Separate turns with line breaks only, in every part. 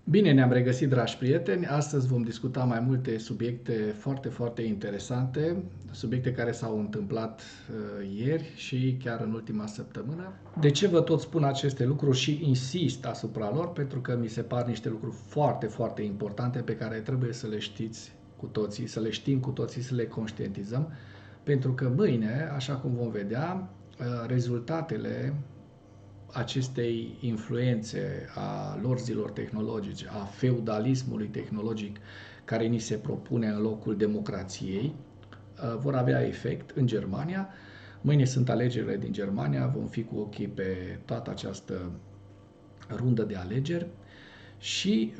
Bine, ne-am regăsit, dragi prieteni. Astăzi vom discuta mai multe subiecte foarte, foarte interesante, subiecte care s-au întâmplat ieri și chiar în ultima săptămână. De ce vă tot spun aceste lucruri și insist asupra lor? Pentru că mi se par niște lucruri foarte, foarte importante pe care trebuie să le știți cu toții, să le știm cu toții, să le conștientizăm, pentru că mâine, așa cum vom vedea, rezultatele acestei influențe a lorzilor tehnologici, a feudalismului tehnologic care ni se propune în locul democrației, vor avea efect în Germania. Mâine sunt alegerile din Germania, vom fi cu ochii pe toată această rundă de alegeri și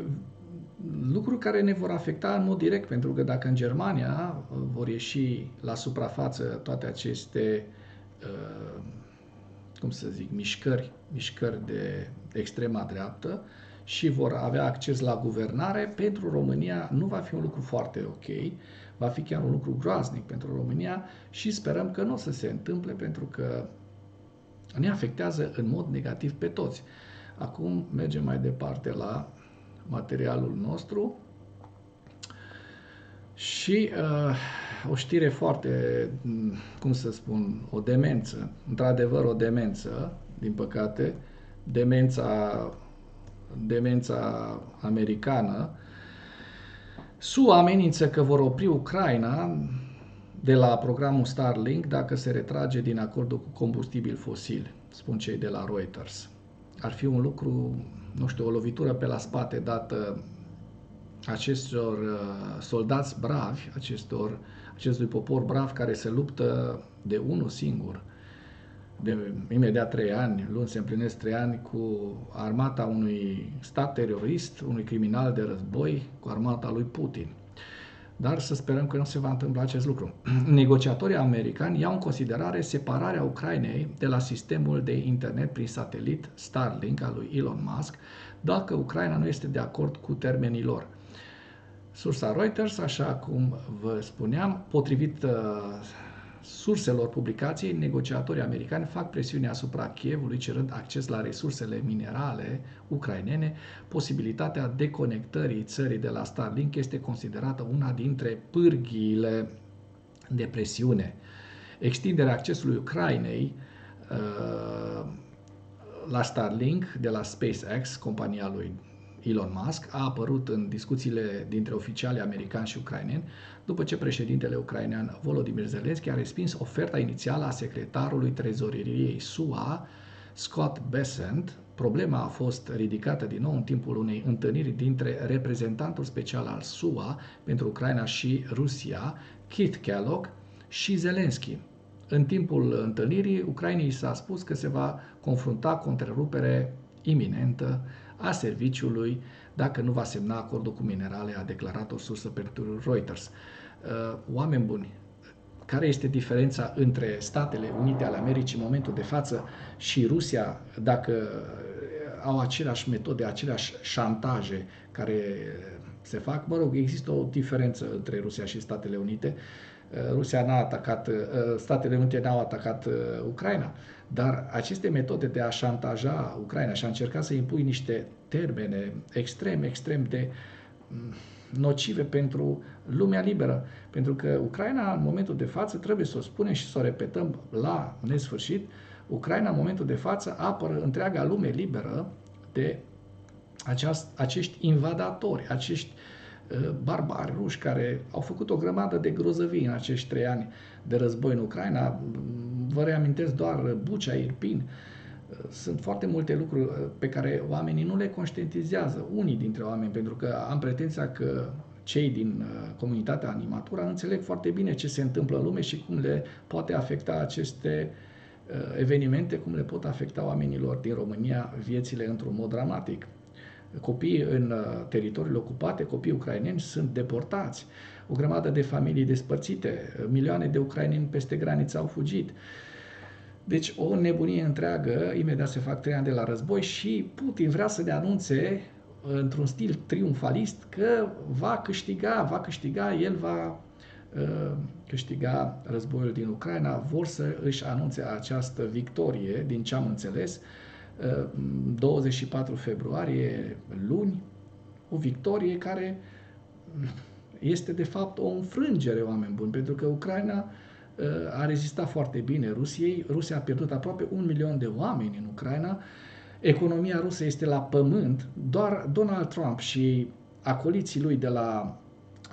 lucruri care ne vor afecta în mod direct, pentru că dacă în Germania vor ieși la suprafață toate aceste cum să zic, mișcări de extrema dreaptă și vor avea acces la guvernare, pentru România nu va fi un lucru foarte ok, va fi chiar un lucru groaznic pentru România și sperăm că nu o să se întâmple, pentru că ne afectează în mod negativ pe toți. Acum mergem mai departe la materialul nostru și o știre foarte, cum să spun, o demență, într-adevăr o demență, din păcate, demența americană. SUA amenință că vor opri Ucraina de la programul Starlink dacă se retrage din acordul cu combustibil fosil, spun cei de la Reuters. Ar fi un lucru, nu știu, o lovitură pe la spate dată acestor soldați bravi, acestui popor brav care se luptă de unul singur, de imediat 3 ani, luni se împlinesc 3 ani, cu armata unui stat terorist, unui criminal de război, cu armata lui Putin. Dar să sperăm că nu se va întâmpla acest lucru. Negociatorii americani iau în considerare separarea Ucrainei de la sistemul de internet prin satelit Starlink al lui Elon Musk, dacă Ucraina nu este de acord cu termenii lor. Sursa Reuters, așa cum vă spuneam, potrivit surselor publicației, negociatorii americani fac presiune asupra Kievului, cerând acces la resursele minerale ucrainene. Posibilitatea deconectării țării de la Starlink este considerată una dintre pârghiile de presiune. Extinderea accesului Ucrainei la Starlink de la SpaceX, compania lui Elon Musk, a apărut în discuțiile dintre oficialii americani și ucraineni, după ce președintele ucrainean Volodymyr Zelensky a respins oferta inițială a secretarului trezoreriei SUA, Scott Bessent. Problema a fost ridicată din nou în timpul unei întâlniri dintre reprezentantul special al SUA pentru Ucraina și Rusia, Keith Kellogg, și Zelensky. În timpul întâlnirii, Ucrainei s-a spus că se va confrunta cu o întrerupere iminentă a serviciului dacă nu va semna acordul cu minerale, a declarat o sursă pentru Reuters. Oameni buni, care este diferența între Statele Unite ale Americii în momentul de față și Rusia, dacă au aceleași metode, aceleași șantaje care se fac? Mă rog, există o diferență între Rusia și Statele Unite. Rusia n-a atacat, Statele Unite n-au atacat Ucraina, dar aceste metode de a șantaja Ucraina și a încerca să impui niște termene extrem de nocive pentru lumea liberă. Pentru că Ucraina, în momentul de față, trebuie să o spunem și să o repetăm la nesfârșit, Ucraina, în momentul de față, apără întreaga lume liberă de acești invadatori, acești barbari ruși care au făcut o grămadă de grozăvii în acești 3 ani de război în Ucraina. Vă reamintesc doar Bucea, Irpin. Sunt foarte multe lucruri pe care oamenii nu le conștientizează, unii dintre oameni, pentru că am pretenția că cei din comunitatea animatura înțeleg foarte bine ce se întâmplă în lume și cum le poate afecta aceste evenimente, cum le pot afecta oamenilor din România viețile într-un mod dramatic. Copiii în teritoriile ocupate, copiii ucraineni sunt deportați, o grămadă de familii despărțite, milioane de ucraineni peste graniță au fugit. Deci o nebunie întreagă, imediat se fac 3 ani de la război și Putin vrea să ne anunțe într-un stil triumfalist că va câștiga, el va câștiga războiul din Ucraina, vor să își anunțe această victorie, din ce am înțeles, 24 februarie, luni, o victorie care este de fapt o înfrângere, oameni buni, pentru că Ucraina a rezistat foarte bine Rusiei. Rusia a pierdut aproape 1 milion de oameni în Ucraina. Economia rusă este la pământ. Doar Donald Trump și acoliții lui de la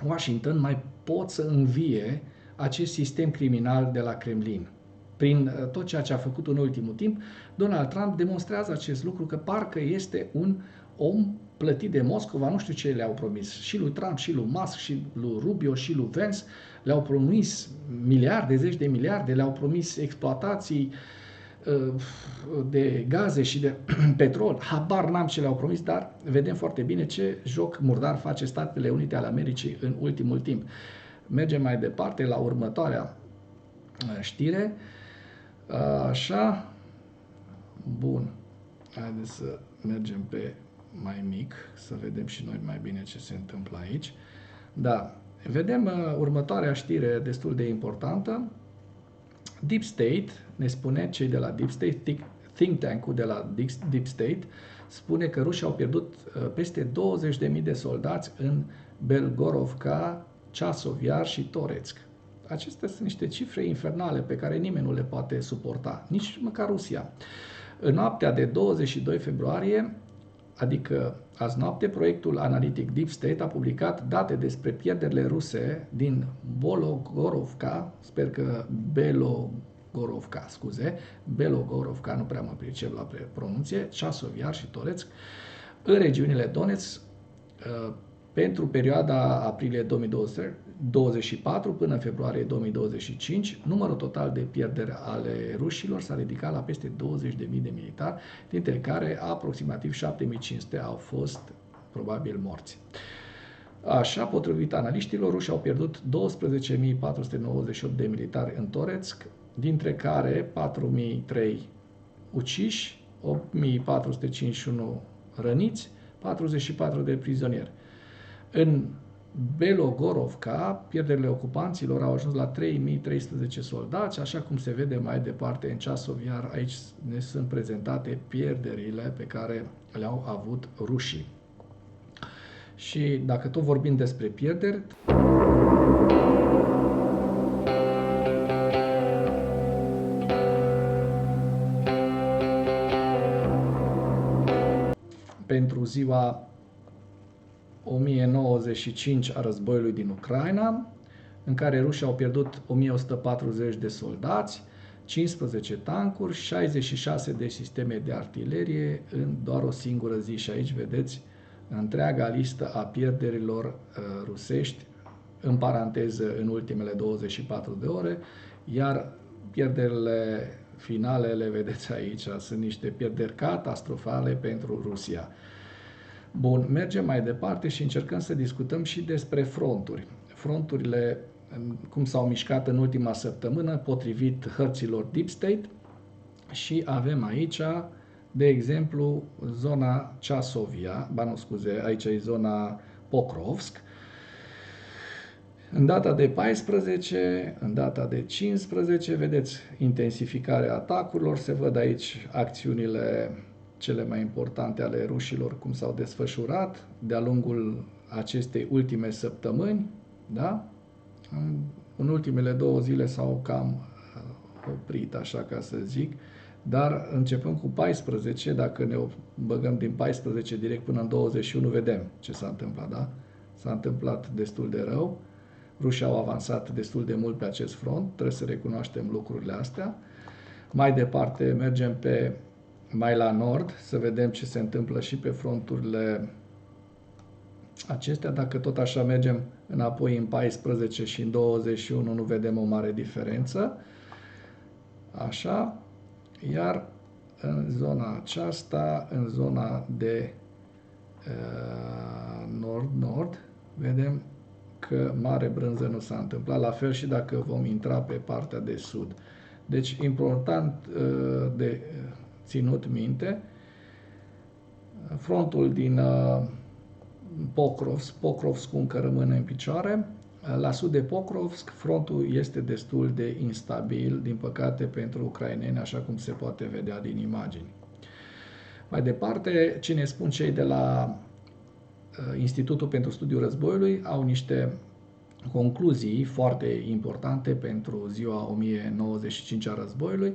Washington mai pot să învie acest sistem criminal de la Kremlin. Prin tot ceea ce a făcut în ultimul timp, Donald Trump demonstrează acest lucru, că parcă este un om plătit de Moscova. Nu știu ce le-au promis și lui Trump, și lui Musk, și lui Rubio, și lui Vance. Le-au promis miliarde, zeci de miliarde, le-au promis exploatații de gaze și de petrol. Habar n-am ce le-au promis, dar vedem foarte bine ce joc murdar face Statele Unite ale Americii în ultimul timp. Mergem mai departe la următoarea știre. Așa. Bun. Haideți să mergem pe mai mic, să vedem și noi mai bine ce se întâmplă aici. Da. Vedem următoarea știre destul de importantă. Deep State, ne spune cei de la Deep State, think tank-ul de la Deep State, spune că rușii au pierdut peste 20.000 de soldați în Belgorovka, Chasov Yar și Toretsk. Acestea sunt niște cifre infernale pe care nimeni nu le poate suporta, nici măcar Rusia. În noaptea de 22 februarie, adică azi noapte, proiectul analitic Deep State a publicat date despre pierderile ruse din Belogorovka, sper că Belogorovka, nu prea mă pricep la pronunție, Chasov Yar și Toretsk, în regiunile Donetsk, pentru perioada aprilie 2024 până în februarie 2025, numărul total de pierderi ale rușilor s-a ridicat la peste 20.000 de militari, dintre care aproximativ 7.500 au fost probabil morți. Așa, potrivit analiștilor, rușii au pierdut 12.498 de militari în Toretsk, dintre care 4.003 uciși, 8.451 răniți, 44 de prizonieri. În Belogorovka, pierderile ocupanților au ajuns la 3.310 soldați, așa cum se vede mai departe în Chasov Yar. Aici ne sunt prezentate pierderile pe care le-au avut rușii. Și dacă tot vorbim despre pierderi, pentru ziua 1095 a războiului din Ucraina, în care rușii au pierdut 1140 de soldați, 15 tancuri, 66 de sisteme de artilerie în doar o singură zi. Și aici vedeți întreaga listă a pierderilor rusești, în paranteză în ultimele 24 de ore, iar pierderile finale le vedeți aici, sunt niște pierderi catastrofale pentru Rusia. Bun, mergem mai departe și încercăm să discutăm și despre fronturi. Fronturile, cum s-au mișcat în ultima săptămână, potrivit hărților Deep State, și avem aici, de exemplu, zona Chasovia, aici e zona Pokrovsk. În data de 14, în data de 15, vedeți intensificarea atacurilor, se văd aici acțiunile cele mai importante ale rușilor, cum s-au desfășurat de-a lungul acestei ultime săptămâni, da? În ultimele 2 zile s-au cam oprit, așa ca să zic, dar începând cu 14, dacă ne băgăm din 14 direct până în 21, vedem ce s-a întâmplat, da? S-a întâmplat destul de rău, rușii au avansat destul de mult pe acest front, trebuie să recunoaștem lucrurile astea. Mai departe mergem mai la nord, să vedem ce se întâmplă și pe fronturile acestea. Dacă tot așa mergem înapoi în 14 și în 21, nu vedem o mare diferență. Așa. Iar în zona aceasta, în zona de nord-nord, vedem că mare brânză nu s-a întâmplat. La fel și dacă vom intra pe partea de sud. Deci, important de ținut minte, frontul din Pokrovsk încă rămâne în picioare. La sud de Pokrovsk, frontul este destul de instabil, din păcate, pentru ucraineni, așa cum se poate vedea din imagini. Mai departe, ce ne spun cei de la Institutul pentru Studiul Războiului au niște concluzii foarte importante pentru ziua 1095 a războiului.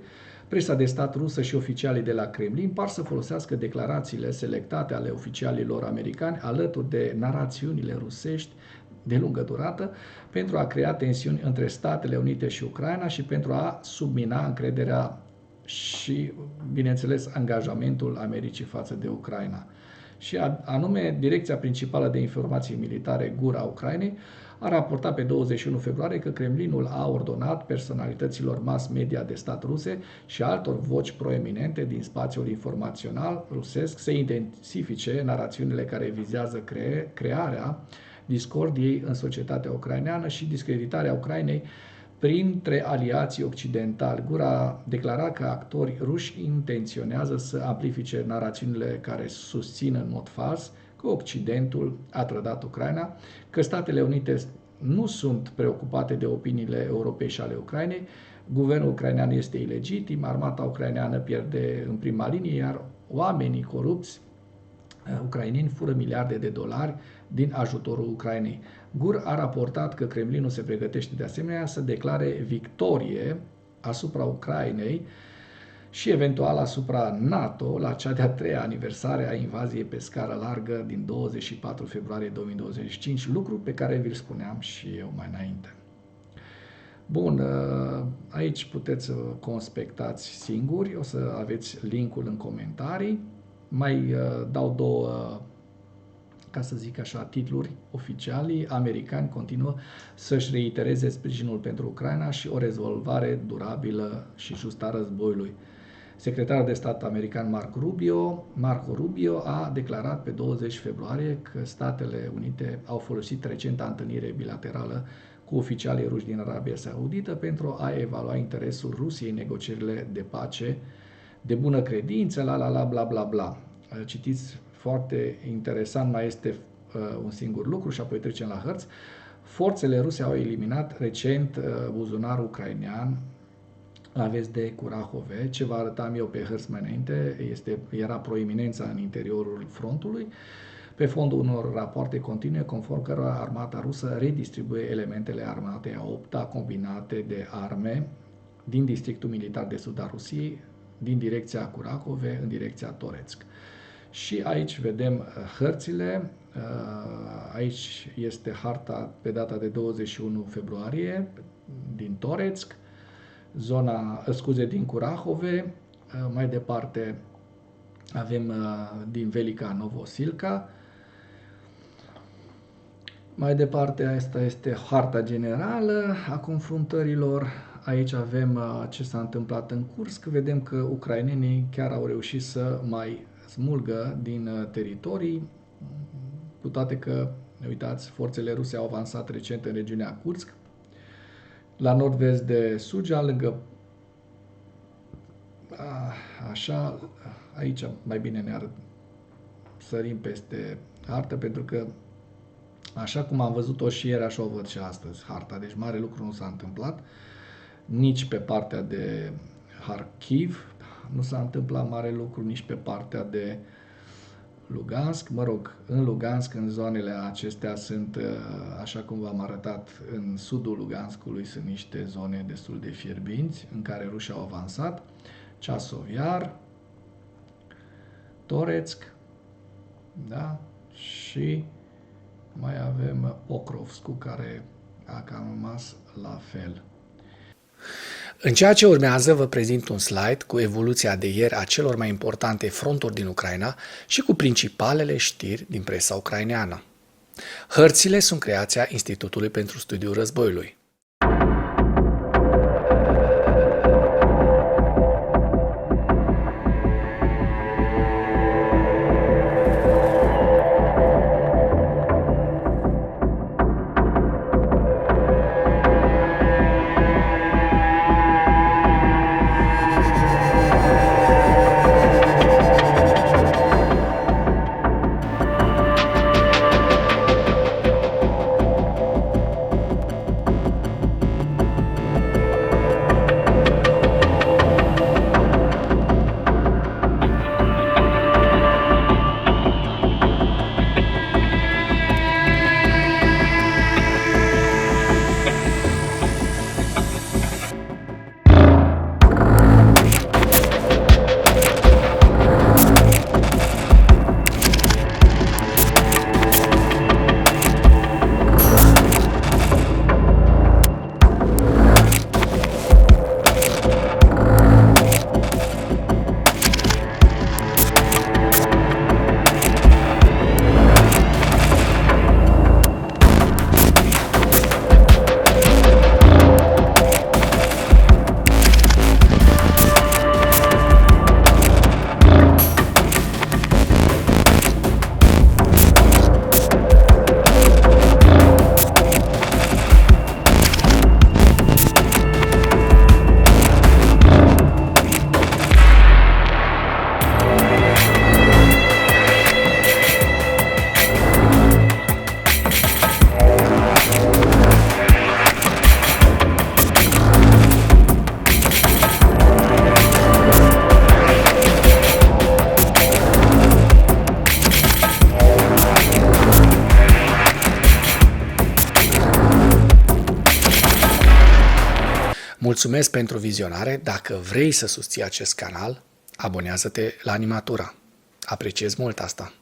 Presa de stat rusă și oficialii de la Kremlin par să folosească declarațiile selectate ale oficialilor americani alături de narațiunile rusești de lungă durată pentru a crea tensiuni între Statele Unite și Ucraina și pentru a submina încrederea și, bineînțeles, angajamentul Americii față de Ucraina. Și anume, Direcția Principală de Informații Militare GUR a Ucrainei a raportat pe 21 februarie că Kremlinul a ordonat personalităților mass media de stat ruse și altor voci proeminente din spațiul informațional rusesc să intensifice narațiunile care vizează crearea discordiei în societatea ucraineană și discreditarea Ucrainei printre aliații occidentali. GUR a declarat că actorii ruși intenționează să amplifice narațiunile care susțin în mod fals că Occidentul a trădat Ucraina, că Statele Unite nu sunt preocupate de opiniile europei și ale Ucrainei, guvernul ucrainean este ilegitim, armata ucraineană pierde în prima linie, iar oamenii corupți ucraineni fură miliarde de dolari din ajutorul Ucrainei. GUR a raportat că Kremlinul se pregătește de asemenea să declare victorie asupra Ucrainei și eventual asupra NATO la cea de-a treia aniversare a invaziei pe scară largă din 24 februarie 2025, lucru pe care vi-l spuneam și eu mai înainte. Bun, aici puteți să conspectați singuri, o să aveți linkul în comentarii. Mai dau două, ca să zic așa, titluri oficiali. Americani continuă să-și reitereze sprijinul pentru Ucraina și o rezolvare durabilă și justă a războiului. Secretarul de stat american Marco Rubio a declarat pe 20 februarie că Statele Unite au folosit recenta întâlnire bilaterală cu oficialii ruși din Arabia Saudită pentru a evalua interesul Rusiei în negocierile de pace de bună credință, bla bla bla. Citiți, foarte interesant, mai este un singur lucru și apoi trecem la hărți. Forțele ruse au eliminat recent buzunarul ucrainean, aveți de Curahove, ce vă arătam eu pe hărți mai înainte, era proeminența în interiorul frontului, pe fondul unor rapoarte continue, conform cărora armata rusă redistribuie elementele armatei a 8-a combinate de arme din districtul militar de sud a Rusiei, din direcția Curahove în direcția Toretsk. Și aici vedem hărțile, aici este harta pe data de 21 februarie din Toretsk, din Curahove, mai departe avem din Velika Novosilka, mai departe asta este harta generală a confruntărilor, aici avem ce s-a întâmplat în Kursk, vedem că ucrainenii chiar au reușit să mai smulgă din teritorii, cu toate că, uitați, forțele ruse au avansat recent în regiunea Kursk, la nord-vest de Suja, lângă, așa, aici mai bine ne sărim peste hartă, pentru că așa cum am văzut-o și ieri, așa o văd și astăzi harta, deci mare lucru nu s-a întâmplat, nici pe partea de Kharkiv nu s-a întâmplat mare lucru, nici pe partea de Lugansk, mă rog, în Lugansk, în zonele acestea sunt, așa cum v-am arătat, în sudul Luganskului sunt niște zone destul de fierbinți, în care rușii au avansat, Chasov Yar, Toretsk, da, și mai avem Pokrovsku, care a cam rămas la fel.
În ceea ce urmează vă prezint un slide cu evoluția de ieri a celor mai importante fronturi din Ucraina și cu principalele știri din presa ucraineană. Hărțile sunt creația Institutului pentru Studiul Războiului. Mulțumesc pentru vizionare. Dacă vrei să susții acest canal, abonează-te la Animatura. Apreciez mult asta.